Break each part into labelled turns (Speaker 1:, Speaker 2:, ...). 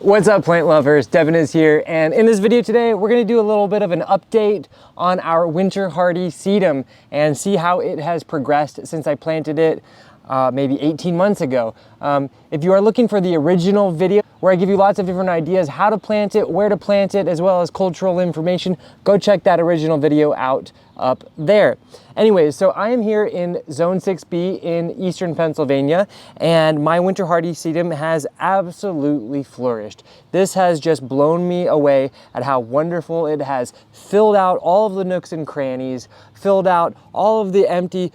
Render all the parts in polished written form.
Speaker 1: What's up, plant lovers? Devin is here, and in this video today we're going to do a little bit of an update on our winter hardy sedum and see how it has progressed since I planted it maybe 18 months ago. If you are looking for the original video where I give you lots of different ideas how to plant it, where to plant it, as well as cultural information, go check that original video out up there. Anyways, so I am here in Zone 6B in Eastern Pennsylvania, and my winter hardy sedum has absolutely flourished. This has just blown me away at how wonderful it has filled out all of the nooks and crannies, filled out all of the empty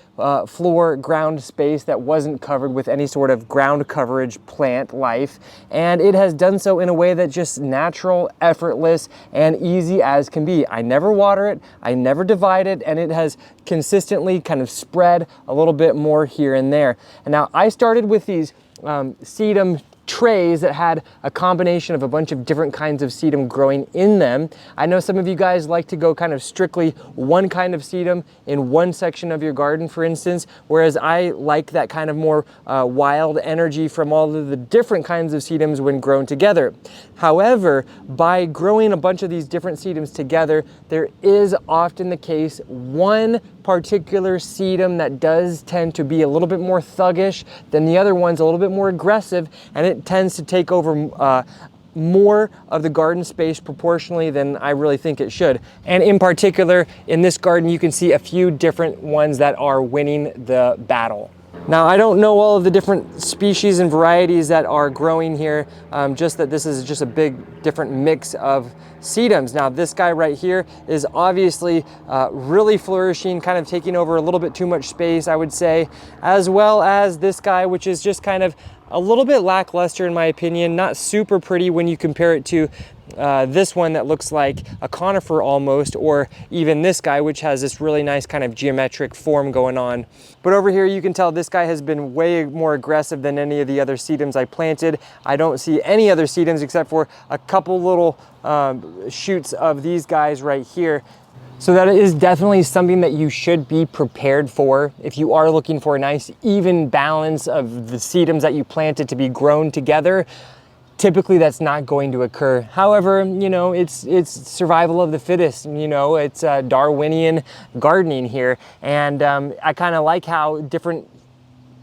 Speaker 1: floor ground space that wasn't covered with any sort of ground coverage plant life, and it has done so in a way that's just natural, effortless, and easy as can be. I never water it, I never divide it, and it has consistently kind of spread a little bit more here and there. And now I started with these sedum trays that had a combination of a bunch of different kinds of sedum growing in them. I know some of you guys like to go kind of strictly one kind of sedum in one section of your garden, for instance, whereas I like that kind of more wild energy from all of the different kinds of sedums when grown together. However, by growing a bunch of these different sedums together, there is often the case one particular sedum that does tend to be a little bit more thuggish than the other ones, a little bit more aggressive, and it tends to take over more of the garden space proportionally than I really think it should. And in particular, in this garden, you can see a few different ones that are winning the battle. Now, I don't know all of the different species and varieties that are growing here, just that this is just a big different mix of sedums. Now, this guy right here is obviously really flourishing, kind of taking over a little bit too much space, I would say, as well as this guy, which is just kind of a little bit lackluster in my opinion, not super pretty when you compare it to this one that looks like a conifer almost, or even this guy, which has this really nice kind of geometric form going on. But over here you can tell this guy has been way more aggressive than any of the other sedums I planted. I don't see any other sedums except for a couple little shoots of these guys right here. So that is definitely something that you should be prepared for if you are looking for a nice even balance of the sedums that you planted to be grown together. Typically that's not going to occur. However, you know, it's survival of the fittest, you know, it's Darwinian gardening here. And I kind of like how different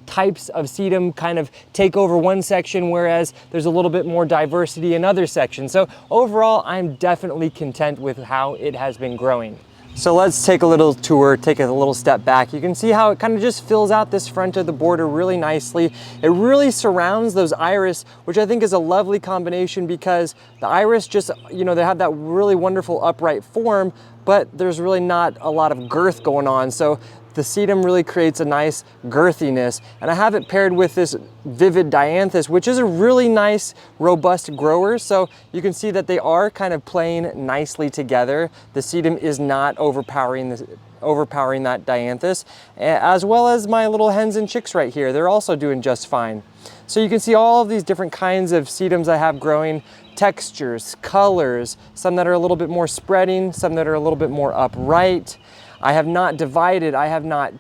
Speaker 1: types of sedum kind of take over one section, whereas there's a little bit more diversity in other sections. So overall, I'm definitely content with how it has been growing. So let's take a little tour, take a little step back. You can see how it kind of just fills out this front of the border really nicely. It really surrounds those iris, which I think is a lovely combination because the iris just, you know, they have that really wonderful upright form, but there's really not a lot of girth going on. So the sedum really creates a nice girthiness, and I have it paired with this vivid dianthus, which is a really nice, robust grower. So you can see that they are kind of playing nicely together. The sedum is not overpowering that dianthus, as well as my little hens and chicks right here. They're also doing just fine. So you can see all of these different kinds of sedums I have growing, textures, colors, some that are a little bit more spreading, some that are a little bit more upright. I have not divided, I have not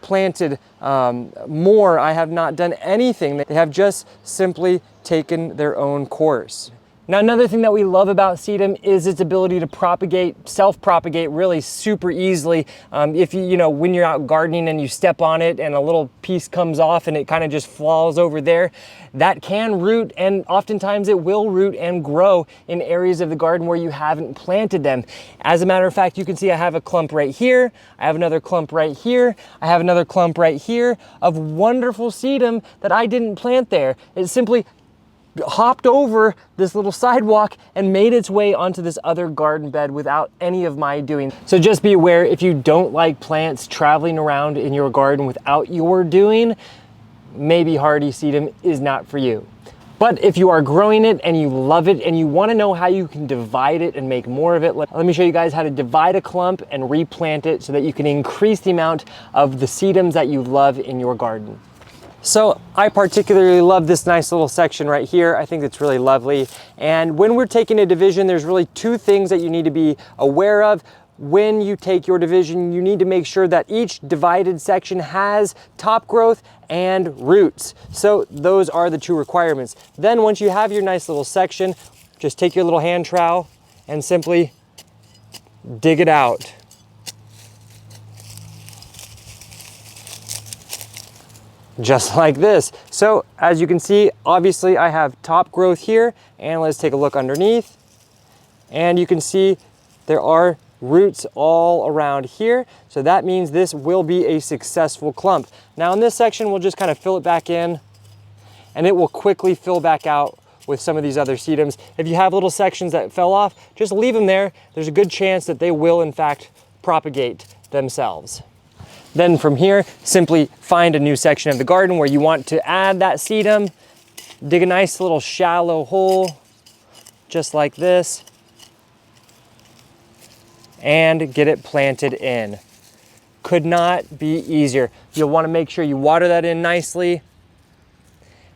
Speaker 1: planted more, I have not done anything. They have just simply taken their own course. Now, another thing that we love about sedum is its ability to propagate, self-propagate really super easily. If you know, when you're out gardening and you step on it and a little piece comes off and it kind of just falls over there, that can root, and oftentimes it will root and grow in areas of the garden where you haven't planted them. As a matter of fact, you can see I have a clump right here, I have another clump right here, I have another clump right here of wonderful sedum that I didn't plant there. It simply hopped over this little sidewalk and made its way onto this other garden bed without any of my doing. So just be aware, if you don't like plants traveling around in your garden without your doing, maybe hardy sedum is not for you. But if you are growing it and you love it and you want to know how you can divide it and make more of it, let me show you guys how to divide a clump and replant it so that you can increase the amount of the sedums that you love in your garden. So I particularly love this nice little section right here. I think it's really lovely. And when we're taking a division, there's really two things that you need to be aware of. when you take your division, you need to make sure that each divided section has top growth and roots. So those are the two requirements. Then once you have your nice little section, just take your little hand trowel and simply dig it out. Just like this. So as you can see, obviously I have top growth here, and let's take a look underneath. And you can see there are roots all around here. So that means this will be a successful clump. Now in this section, we'll just kind of fill it back in, and it will quickly fill back out with some of these other sedums. If you have little sections that fell off, just leave them there. There's a good chance that they will in fact propagate themselves. Then from here, simply find a new section of the garden where you want to add that sedum. Dig a nice little shallow hole, just like this, and get it planted in. Could not be easier. You'll want to make sure you water that in nicely,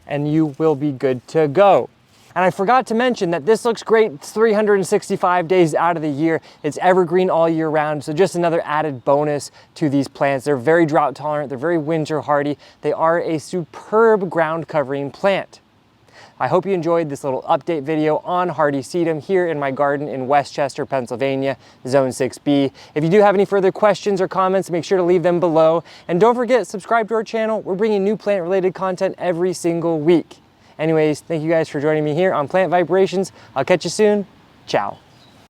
Speaker 1: and you will be good to go. And I forgot to mention that this looks great 365 days out of the year. It's evergreen all year round, so just another added bonus to these plants. They're very drought tolerant, they're very winter hardy. They are a superb ground covering plant. I hope you enjoyed this little update video on hardy sedum here in my garden in Westchester, Pennsylvania, Zone 6B. If you do have any further questions or comments, make sure to leave them below. And don't forget, subscribe to our channel. We're bringing new plant-related content every single week. Anyways, thank you guys for joining me here on Plant Vibrations. I'll catch you soon. Ciao.